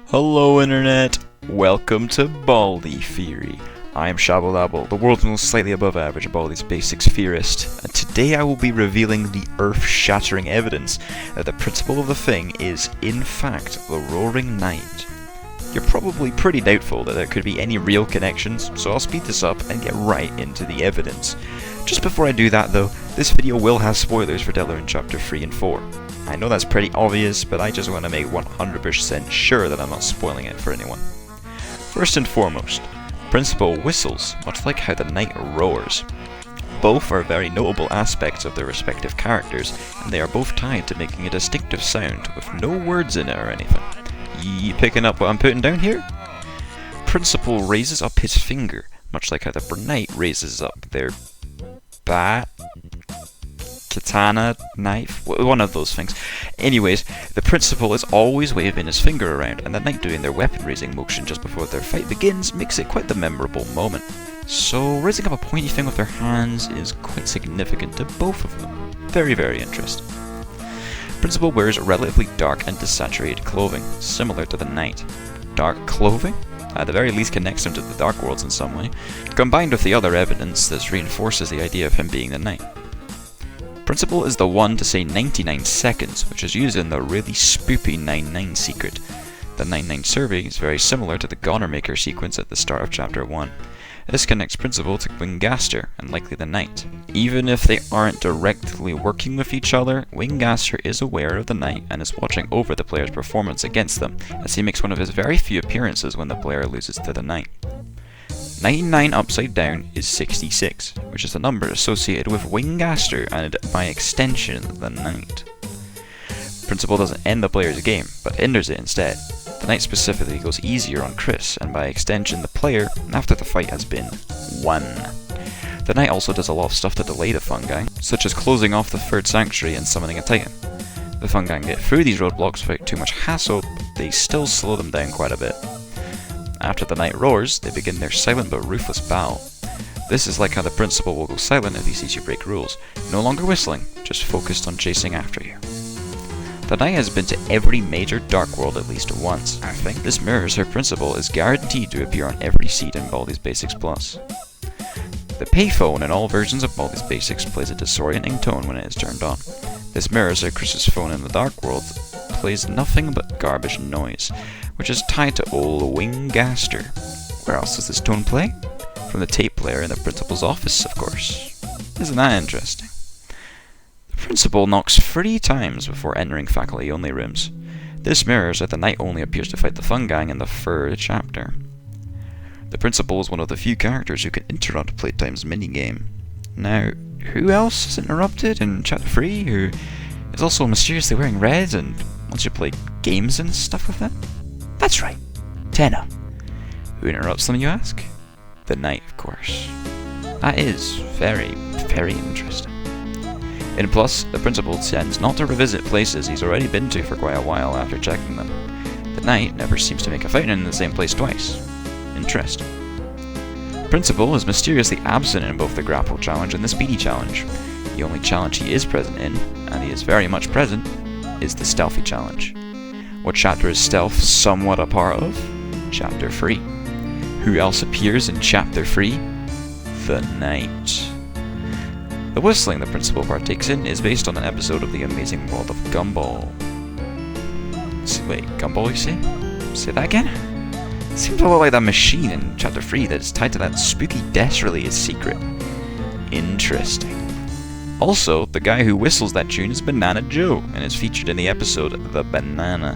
Hello Internet! Welcome to Baldi Theory. I am Shobble Dobble, the world's most slightly above average Baldi's Basics theorist, and today I will be revealing the earth-shattering evidence that the principle of the thing is, in fact, the Roaring Night. You're probably pretty doubtful that there could be any real connections, so I'll speed this up and get right into the evidence. Just before I do that though, this video will have spoilers for Delaware Chapter 3 and 4. I know that's pretty obvious, but I just want to make 100% sure that I'm not spoiling it for anyone. First and foremost, Principal whistles, much like how the knight roars. Both are very notable aspects of their respective characters, and they are both tied to making a distinctive sound with no words in it or anything. You picking up what I'm putting down here? Principal raises up his finger, much like how the knight raises up their bat, katana, knife, one of those things. Anyways, the principal is always waving his finger around, and the knight doing their weapon raising motion just before their fight begins makes it quite the memorable moment. So raising up a pointy thing with their hands is quite significant to both of them. Very, very interesting. Principal wears relatively dark and desaturated clothing, similar to the knight. Dark clothing? At the very least connects him to the Dark Worlds in some way. Combined with the other evidence, this reinforces the idea of him being the knight. Principal is the one to say 99 seconds, which is used in the really spoopy 9-9 secret. The 9-9 survey is very similar to the Goner Maker sequence at the start of Chapter 1. This connects Principal to Wingaster, and likely the knight. Even if they aren't directly working with each other, Wingaster is aware of the knight and is watching over the player's performance against them, as he makes one of his very few appearances when the player loses to the knight. 99 upside down is 66, which is the number associated with Wingaster and, by extension, the knight. Principal doesn't end the player's game, but enters it instead. The knight specifically goes easier on Chris, and by extension the player, after the fight has been won. The knight also does a lot of stuff to delay the fungi, such as closing off the third sanctuary and summoning a titan. The fungi get through these roadblocks without too much hassle, but they still slow them down quite a bit. After the knight roars, they begin their silent but ruthless battle. This is like how the principal will go silent if he sees you break rules, no longer whistling, just focused on chasing after you. The knight has been to every major Dark World at least once. I think this mirrors her principal is guaranteed to appear on every seat in Baldi's Basics Plus. The payphone in all versions of Baldi's Basics plays a disorienting tone when it is turned on. This mirrors how Chris's phone in the Dark World plays nothing but garbage noise, which is tied to old Wingaster. Where else does this tone play? From the tape player in the principal's office, of course. Isn't that interesting? The principal knocks 3 times before entering faculty-only rooms. This mirrors that the knight only appears to fight the fungi in the 3rd chapter. The principal is one of the few characters who can interrupt Playtime's minigame. Now, who else is interrupted in Chapter 3 who is also mysteriously wearing red and wants you to play games and stuff with them? That's right, Tenna. Who interrupts them, you ask? The knight, of course. That is very, very interesting. In Plus, the principal tends not to revisit places he's already been to for quite a while after checking them. The knight never seems to make a fountain in the same place twice. Interesting. Principal is mysteriously absent in both the Grapple Challenge and the Speedy Challenge. The only challenge he is present in, and he is very much present, is the Stealthy Challenge. What chapter is Stealth somewhat a part of? Chapter 3. Who else appears in Chapter 3? The knight. The whistling the principal partakes in is based on an episode of The Amazing World of Gumball. Wait, Gumball you say? Say that again? Seems a lot like that machine in Chapter 3 that is tied to that spooky death-related secret. Interesting. Also, the guy who whistles that tune is Banana Joe, and is featured in the episode The Banana.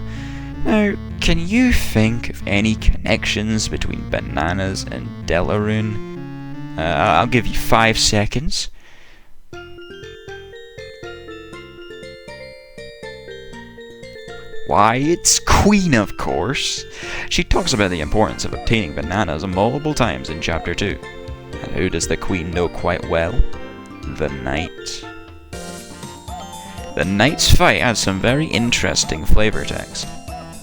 Now, can you think of any connections between bananas and Delaware? I'll give you 5 seconds. Why, it's Queen, of course. She talks about the importance of obtaining bananas multiple times in Chapter 2. And who does the Queen know quite well? The knight. The knight's fight has some very interesting flavor text.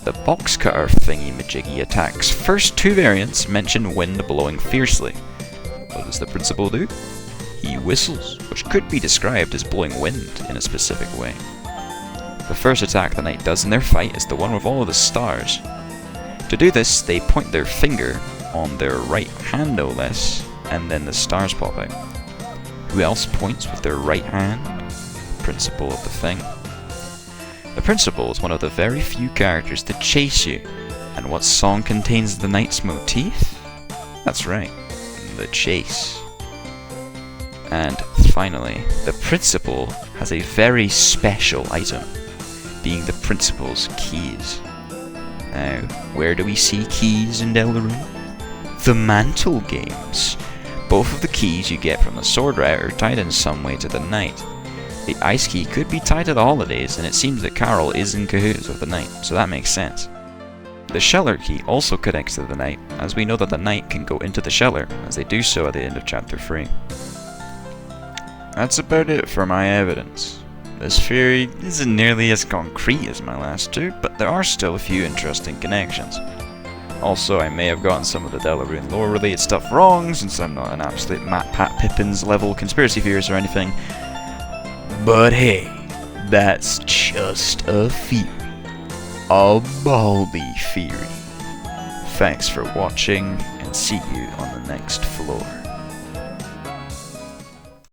The box cutter thingy-majiggy attack's first 2 variants mention wind blowing fiercely. What does the principal do? He whistles, which could be described as blowing wind in a specific way. The first attack the knight does in their fight is the one with all of the stars. To do this, they point their finger on their right hand no less, and then the stars pop out. Who else points with their right hand? Principal of the thing. The principal is one of the very few characters that chase you. And what song contains the knight's motif? That's right, the chase. And finally, the principal has a very special item, being the principal's keys. Now, where do we see keys in Deltarune? The mantle games. Both of the keys you get from the sword route are tied in some way to the knight. The ice key could be tied to the holidays, and it seems that Carol is in cahoots with the knight, so that makes sense. The Sheller key also connects to the knight, as we know that the knight can go into the Sheller, as they do so at the end of chapter 3. That's about it for my evidence. This theory isn't nearly as concrete as my last two, but there are still a few interesting connections. Also, I may have gotten some of the Deltarune lore related stuff wrong, since I'm not an absolute Matt Pat Pippins level conspiracy theorist or anything. But hey, that's just a theory. A Baldi theory. Thanks for watching, and see you on the next floor.